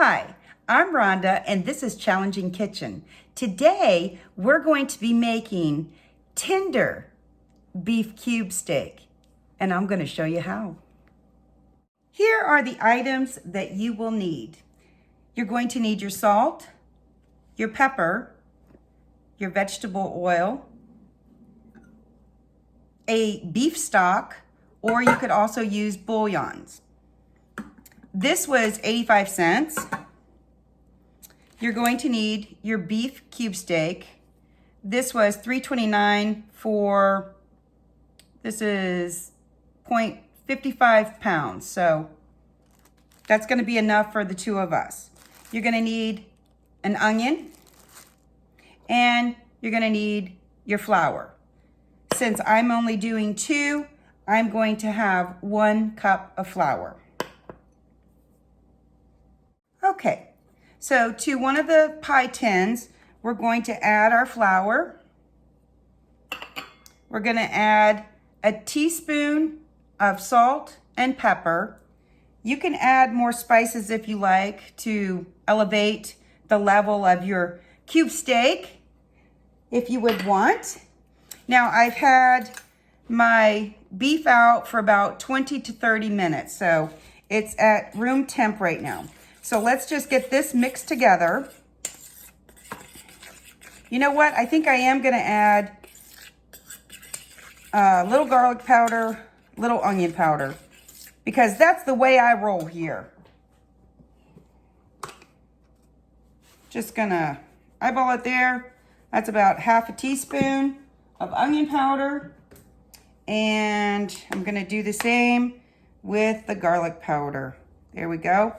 Hi, I'm Rhonda and this is Challenging Kitchen. Today we're going to be making tender beef cube steak and I'm going to show you how. Here are the items that you will need. You're going to need your salt, your pepper, your vegetable oil, a beef stock, or you could also use bouillons. This was 85 cents. You're going to need your beef cube steak. This was $3.29 for, this is 0.55 pounds. So that's going to be enough for the two of us. You're going to need an onion and you're going to need your flour. Since I'm only doing 2, I'm going to have 1 cup of flour. Okay, so to one of the pie tins, we're going to add our flour. We're going to add a teaspoon of salt and pepper. You can add more spices if you like to elevate the level of your cube steak, if you would want. Now, I've had my beef out for about 20 to 30 minutes, so it's at room temp right now. So let's just get this mixed together. You know what? I think I am going to add a little garlic powder, little onion powder, because that's the way I roll here. Just going to eyeball it there. That's about half a teaspoon of onion powder. And I'm going to do the same with the garlic powder. There we go.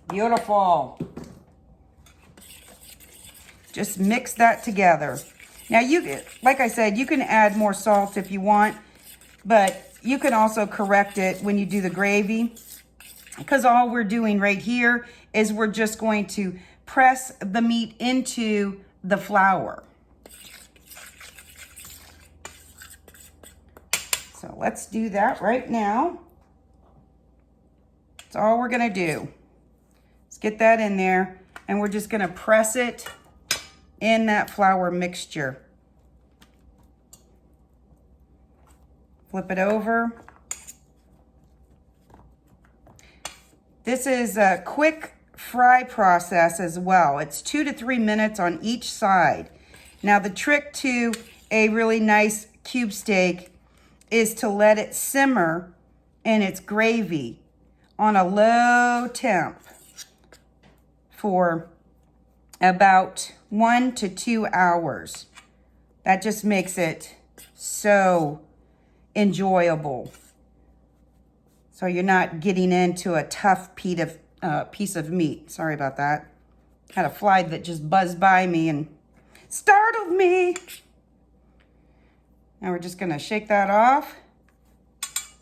Beautiful. Just mix that together. Now, like I said, you can add more salt if you want, but you can also correct it when you do the gravy, because all we're doing right here is we're just going to press the meat into the flour. So let's do that right now. That's all we're going to do. Let's get that in there, and we're just going to press it in that flour mixture. Flip it over. This is a quick fry process as well. It's 2 to 3 minutes on each side. Now, the trick to a really nice cube steak is to let it simmer in its gravy on a low temp for about 1 to 2 hours. That just makes it so enjoyable. So you're not getting into a tough piece of meat. Sorry about that. Had a fly that just buzzed by me and startled me. Now we're just gonna shake that off,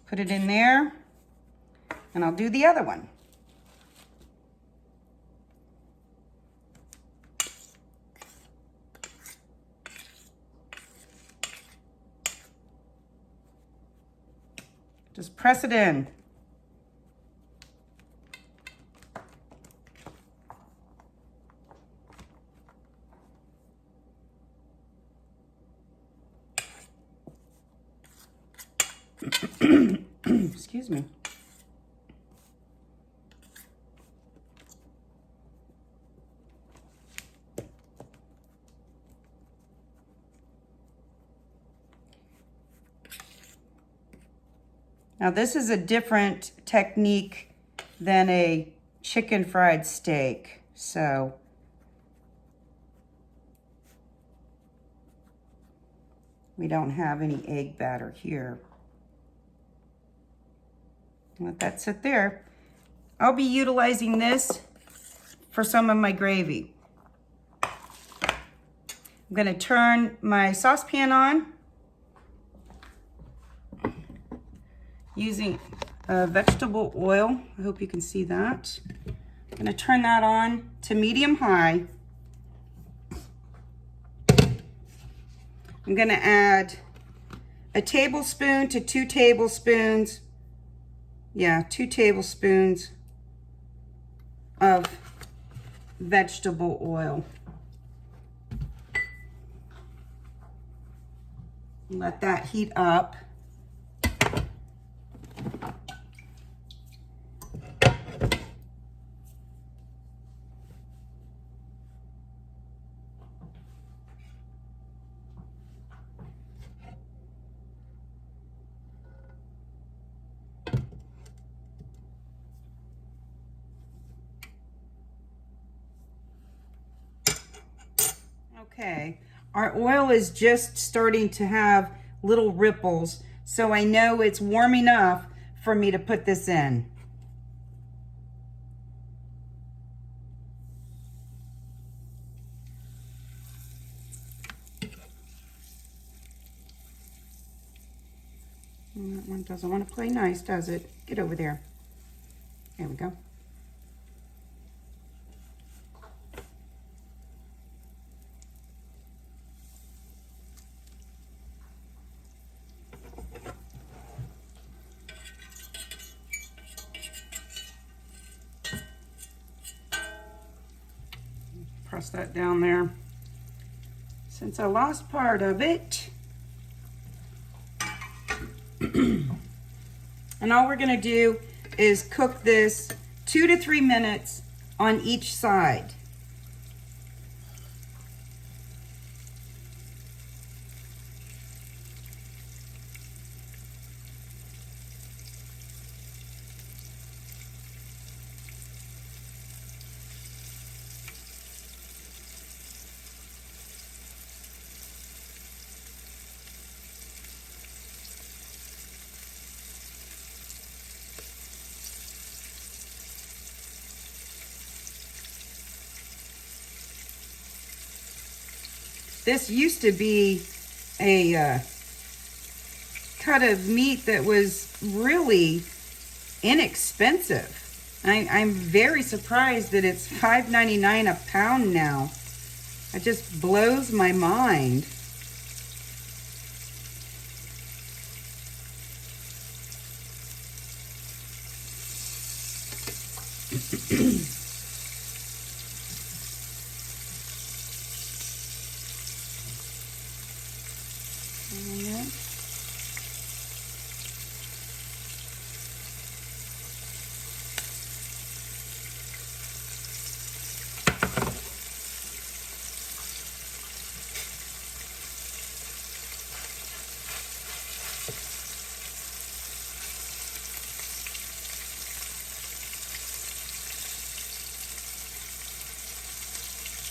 put it in there, and I'll do the other one. Just press it in. Excuse me. Now, this is a different technique than a chicken fried steak. So we don't have any egg batter here. Let that sit there. I'll be utilizing this for some of my gravy. I'm going to turn my saucepan on using vegetable oil. I hope you can see that. I'm going to turn that on to medium high. I'm going to add a tablespoon to 2 tablespoons. Yeah, 2 tablespoons of vegetable oil. Let that heat up. Okay, our oil is just starting to have little ripples, so I know it's warm enough for me to put this in. That one doesn't want to play nice, does it? Get over there. There we go. Press that down there. Since I lost part of it. And all we're gonna do is cook this 2 to 3 minutes on each side. This used to be a cut of meat that was really inexpensive. I'm very surprised that it's $5.99 a pound now. It just blows my mind.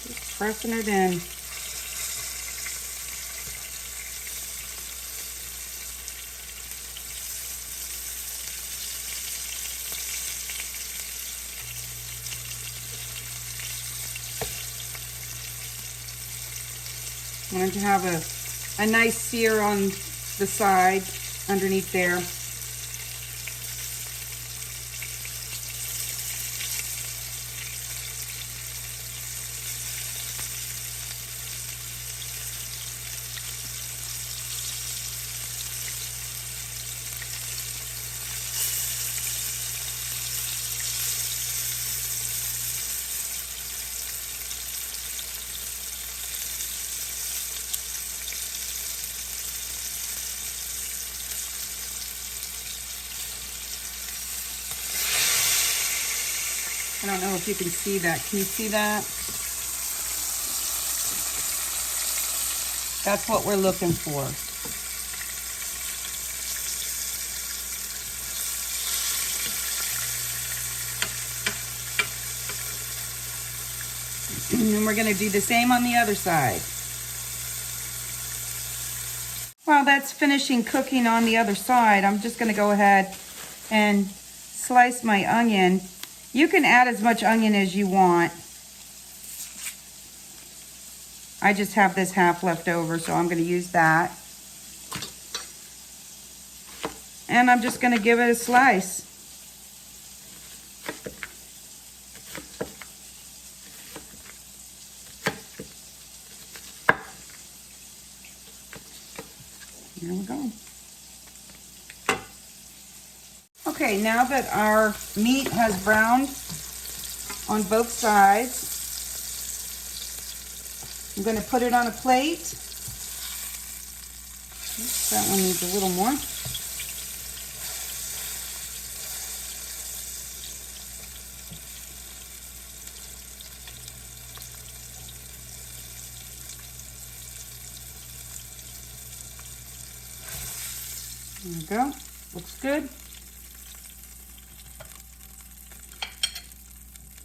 Just pressing it in. I wanted to have a nice sear on the side underneath there. I don't know if you can see that. Can you see that? That's what we're looking for. And we're going to do the same on the other side. While that's finishing cooking on the other side, I'm just going to go ahead and slice my onion. You can add as much onion as you want. I just have this half left over, so I'm going to use that. And I'm just going to give it a slice. There we go. Okay, now that our meat has browned on both sides, I'm going to put it on a plate. Oops, that one needs a little more. There we go. Looks good.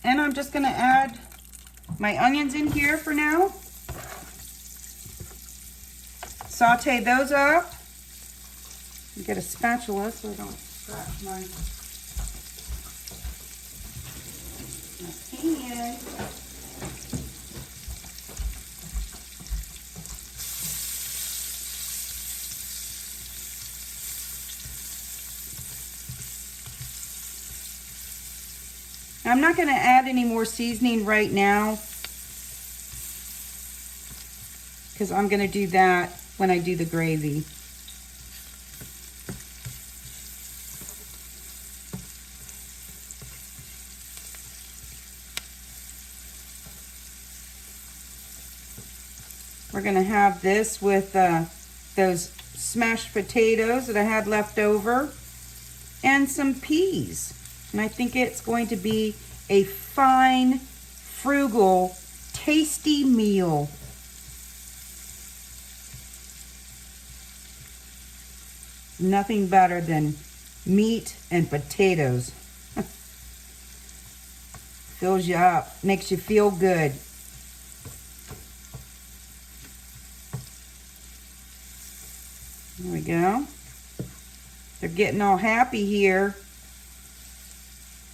And I'm just going to add my onions in here for now. Saute those up. Get a spatula so I don't scratch my pan. I'm not going to add any more seasoning right now because I'm going to do that when I do the gravy. We're going to have this with those smashed potatoes that I had left over and some peas. And I think it's going to be a fine, frugal, tasty meal. Nothing better than meat and potatoes. Fills you up, makes you feel good. There we go. They're getting all happy here.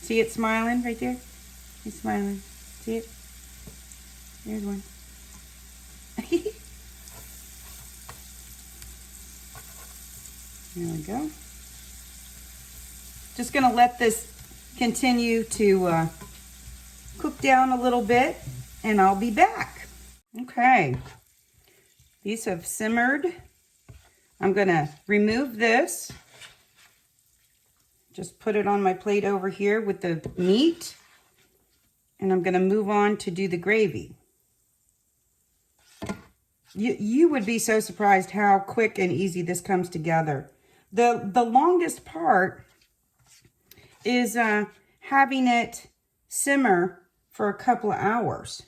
See it smiling right there? He's smiling. See it? There's one. There we go. Just going to let this continue to cook down a little bit, and I'll be back. Okay. These have simmered. I'm going to remove this. Just put it on my plate over here with the meat. And I'm going to move on to do the gravy. You would be so surprised how quick and easy this comes together. The longest part is having it simmer for a couple of hours.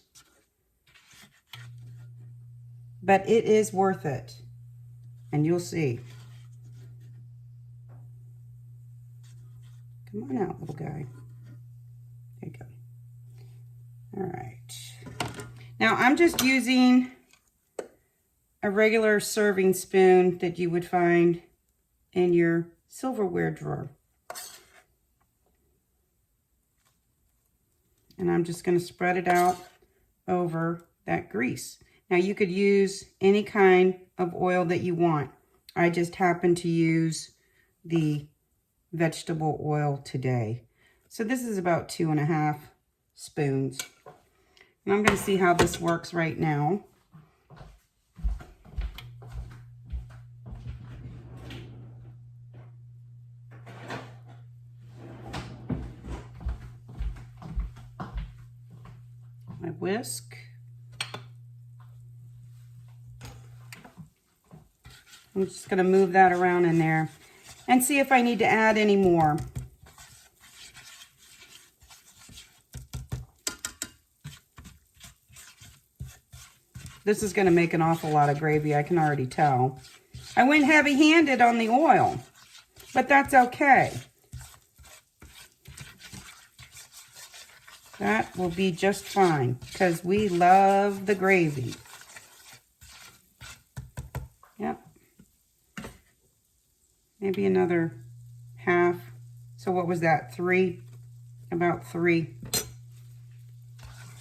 But it is worth it. And you'll see. Come on out, little guy. There you go. All right. Now, I'm just using a regular serving spoon that you would find in your silverware drawer. And I'm just going to spread it out over that grease. Now, you could use any kind of oil that you want. I just happen to use the vegetable oil today. So this is about 2.5 spoons. And I'm going to see how this works right now. My whisk. I'm just going to move that around in there and see if I need to add any more. This is going to make an awful lot of gravy, I can already tell. I went heavy-handed on the oil, but that's okay. That will be just fine because we love the gravy. Yep. Maybe another half. So what was that? 3? About 3.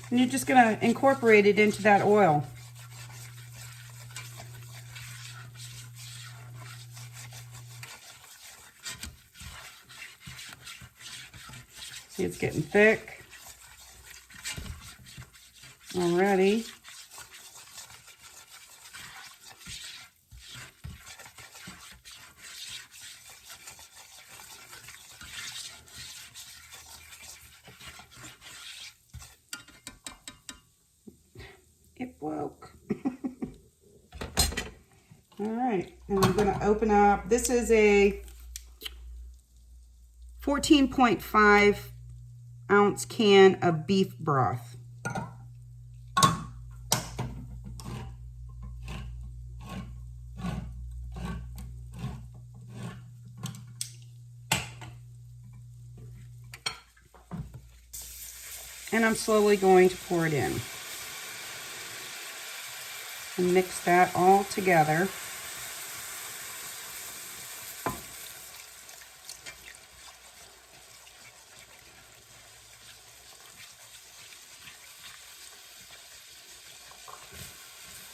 And you're just going to incorporate it into that oil. See, it's getting thick already. It broke. All right, and I'm gonna open up, this is a 14.5 ounce can of beef broth. And I'm slowly going to pour it in. And mix that all together.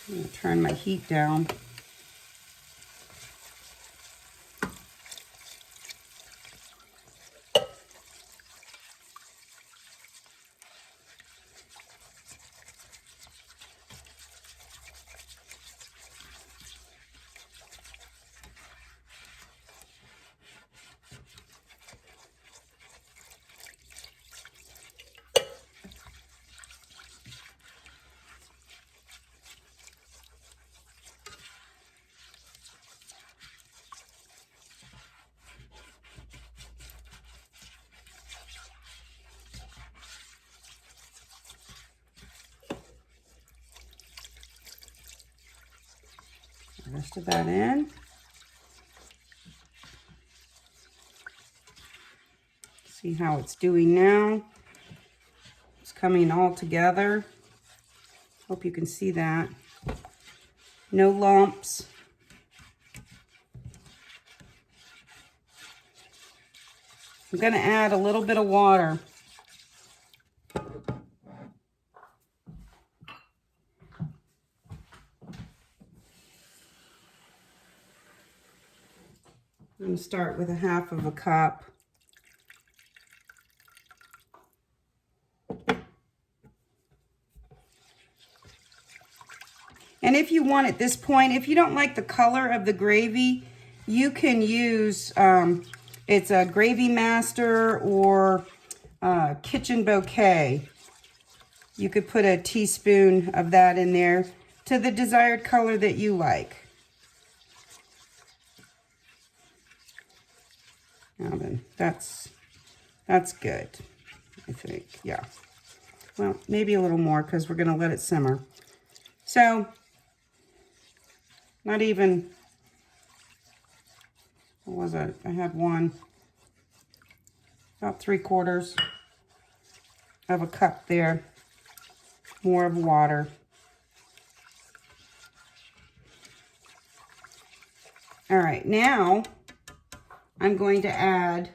I'm going to turn my heat down. The rest of that in. See how it's doing now. It's coming all together. Hope you can see that. No lumps. I'm going to add a little bit of water. I'm going to start with a half of a cup. And if you want at this point, if you don't like the color of the gravy, you can use, it's a Gravy Master or Kitchen Bouquet. You could put a teaspoon of that in there to the desired color that you like. Now then, that's good, I think, yeah. Well, maybe a little more because we're gonna let it simmer. So, not even, what was it? I had one, about 3/4 of a cup there, more of water. All right, now I'm going to add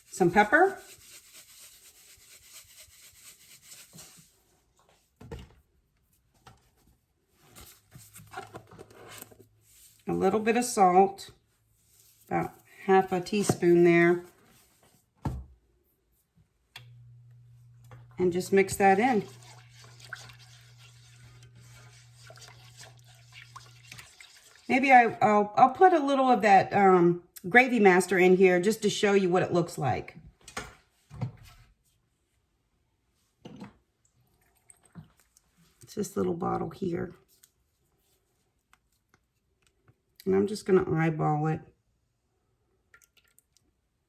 some pepper. A little bit of salt, about half a teaspoon there. And just mix that in. Maybe I'll put a little of that Gravy Master in here just to show you what it looks like. It's this little bottle here. And I'm just going to eyeball it.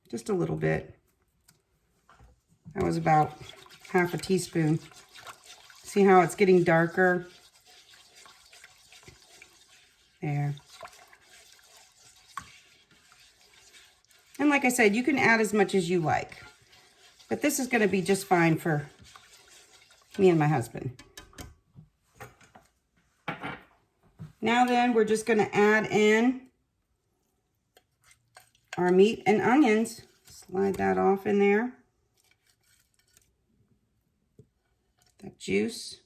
Just a little bit. That was about half a teaspoon. See how it's getting darker? There. And like I said, you can add as much as you like. But this is going to be just fine for me and my husband. Now then, we're just going to add in our meat and onions. Slide that off in there. That juice.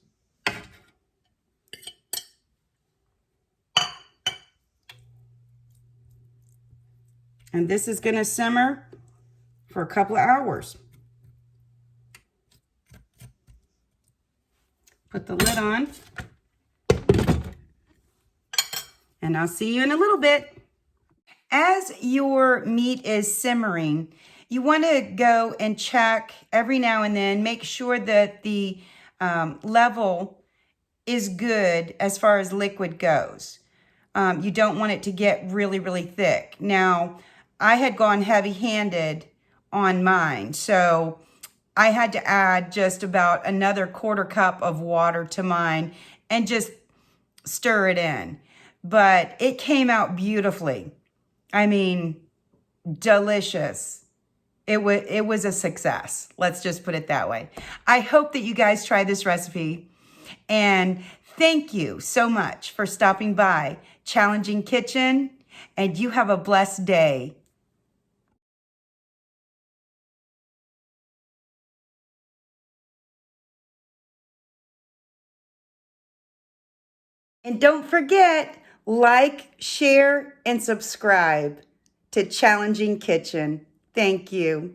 And this is going to simmer for a couple of hours. Put the lid on. And I'll see you in a little bit. As your meat is simmering, you want to go and check every now and then, make sure that the level is good as far as liquid goes. You don't want it to get really, really thick. Now, I had gone heavy-handed on mine, so I had to add just about another 1/4 cup of water to mine and just stir it in. But it came out beautifully. I mean, delicious. It was a success. Let's just put it that way. I hope that you guys try this recipe. And thank you so much for stopping by Challenging Kitchen. And you have a blessed day. And don't forget, like, share, and subscribe to Challenging Kitchen. Thank you.